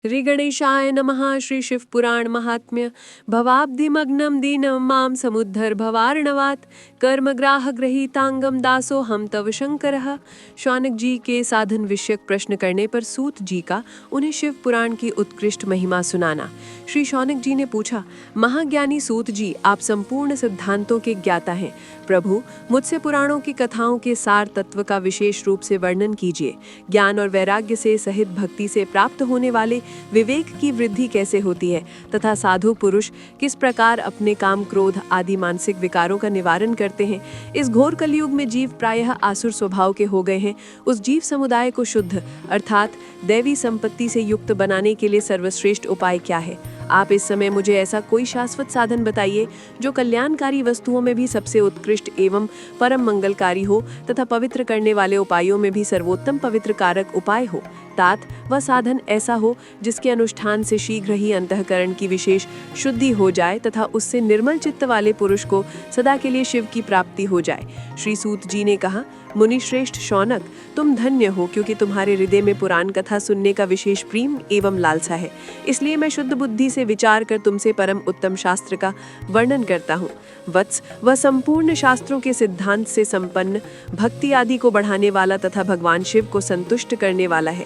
श्री गणेशाय नमः। श्री शिव पुराण महात्म्य। भवाब्धिमग्नं दीनं मां समुद्धर भवार्णवात् कर्मग्राह गृहीतांगम दासो हम तव शंकरः। शौनक जी के साधन विषयक प्रश्न करने पर सूत जी का उन्हें शिव पुराण की उत्कृष्ट महिमा सुनाना। श्री शौनक जी ने पूछा, महाज्ञानी सूत जी, आप संपूर्ण सिद्धांतों के ज्ञाता हैं। प्रभु, मुझसे पुराणों की कथाओं के सार तत्व का विशेष रूप से वर्णन कीजिए। ज्ञान और वैराग्य से सहित भक्ति से प्राप्त होने वाले विवेक की वृद्धि कैसे होती है तथा साधु पुरुष किस प्रकार अपने काम, क्रोध आदि मानसिक विकारों का निवारण करते हैं। इस घोर कलयुग में जीव प्रायः आसुर स्वभाव के हो गए हैं। उस जीव समुदाय को शुद्ध अर्थात दैवी संपत्ति से युक्त बनाने के लिए सर्वश्रेष्ठ उपाय क्या है? आप इस समय मुझे ऐसा कोई शाश्वत साधन बताइए जो कल्याणकारी वस्तुओं में भी सबसे उत्कृष्ट एवं परम मंगलकारी हो तथा पवित्र करने वाले उपायों में भी सर्वोत्तम पवित्र कारक उपाय हो। तात वह साधन ऐसा हो जिसके अनुष्ठान से शीघ्र ही अंतःकरण की विशेष शुद्धि हो जाए तथा उससे निर्मल चित्त वाले पुरुष को सदा के लिए शिव की प्राप्ति हो जाए। श्री सूत जी ने कहा, मुनिश्रेष्ठ शौनक, तुम धन्य हो क्योंकि तुम्हारे हृदय में पुराण कथा सुनने का विशेष प्रेम एवं लालसा है। इसलिए मैं शुद्ध बुद्धि से विचार कर तुमसे परम उत्तम शास्त्र का वर्णन करता हूँ। वत्स, वह संपूर्ण शास्त्रों के सिद्धांत से संपन्न, भक्ति आदि को बढ़ाने वाला तथा भगवान शिव को संतुष्ट करने वाला है।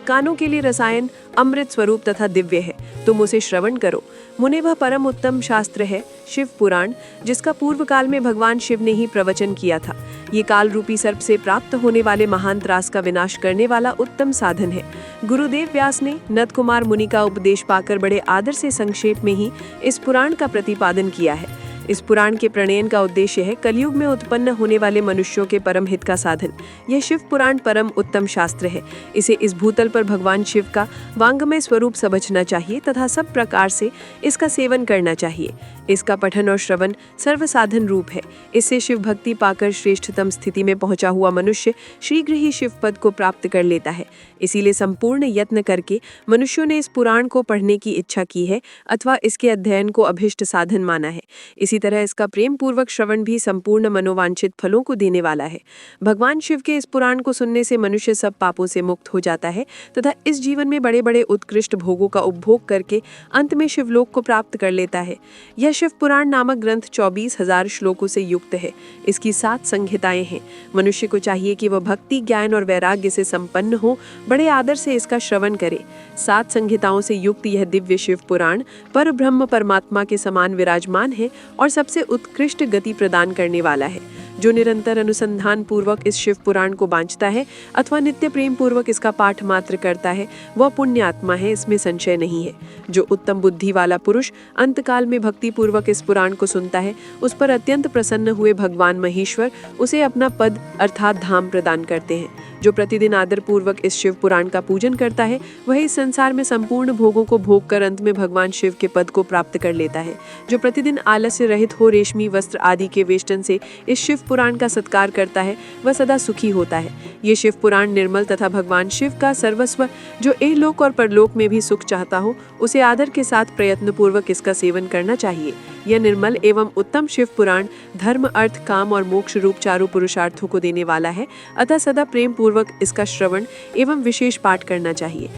कानों के लिए रसायन, अमृत स्वरूप तथा दिव्य है। तुम उसे श्रवण करो। मुने, वह परम उत्तम शास्त्र है शिव पुराण, जिसका पूर्व काल में भगवान शिव ने ही प्रवचन किया था। ये काल रूपी सर्प से प्राप्त होने वाले महान त्रास का विनाश करने वाला उत्तम साधन है। गुरुदेव व्यास ने नंद कुमार मुनि का उपदेश पाकर बड़े आदर से संक्षेप में ही इस पुराण का प्रतिपादन किया है। इस पुराण के प्रणयन का उद्देश्य है कलयुग में उत्पन्न होने वाले मनुष्यों के परम हित का साधन। यह शिव पुराण परम उत्तम शास्त्र है। इसे इस भूतल पर भगवान शिव का वांगमय स्वरूप समझना चाहिए तथा सब प्रकार से इसका सेवन करना चाहिए। इसका पठन और श्रवण सर्व साधन रूप है। इससे शिव भक्ति पाकर श्रेष्ठतम स्थिति में पहुंचा हुआ मनुष्य शीघ्र ही शिव पद को प्राप्त कर लेता है। इसीलिए संपूर्ण यत्न करके मनुष्यों ने इस पुराण को पढ़ने की इच्छा की है अथवा इसके अध्ययन को अभिष्ट साधन माना है। इसी तरह इसका प्रेम पूर्वक श्रवण भी संपूर्ण मनोवांछित फलों को देने वाला है। भगवान शिव के इस पुराण को सुनने से मनुष्य सब पापों से मुक्त हो जाता है तथा इस जीवन में बड़े बड़े उत्कृष्ट भोगों का उपभोग करके अंत में शिवलोक को प्राप्त कर लेता है। यह शिव पुराण नामक ग्रंथ 24,000 श्लोकों से युक्त है। इसकी 7 संहिताएं हैं। मनुष्य को चाहिए कि वह भक्ति, ज्ञान और वैराग्य से संपन्न हो, बड़े आदर से इसका श्रवण करे। 7 संहिताओं से युक्त यह दिव्य शिव पुराण पर ब्रह्म परमात्मा के समान विराजमान है और सबसे उत्कृष्ट गति प्रदान करने वाला है। जो निरंतर अनुसंधान पूर्वक इस शिव पुराण को बांचता है अथवा नित्य प्रेम पूर्वक इसका पाठ मात्र करता है, वह पुण्य आत्मा है, इसमें संशय नहीं है। जो उत्तम बुद्धि वाला पुरुष अंतकाल में भक्ति पूर्वक इस पुराण को सुनता है, उस पर अत्यंत प्रसन्न हुए भगवान महेश्वर उसे अपना पद अर्थात धाम प्रदान करते हैं। जो प्रतिदिन आदर पूर्वक इस शिव पुराण का पूजन करता है, वह इस संसार में संपूर्ण भोगों को भोग कर अंत में भगवान शिव के पद को प्राप्त कर लेता है। जो प्रतिदिन आलस्य रहित हो रेशमी वस्त्र आदि के वेष्टन से इस शिव पुराण का सत्कार करता है, वह सदा सुखी होता है। ये शिव पुराण निर्मल तथा भगवान शिव का सर्वस्व, जो इहलोक और परलोक में भी सुख चाहता हो, उसे आदर के साथ प्रयत्न पूर्वक इसका सेवन करना चाहिए। यह निर्मल एवं उत्तम शिव पुराण धर्म, अर्थ, काम और मोक्ष रूप चारों पुरुषार्थों को देने वाला है। अतः सदा प्रेम पूर्वक इसका श्रवण एवं विशेष पाठ करना चाहिए।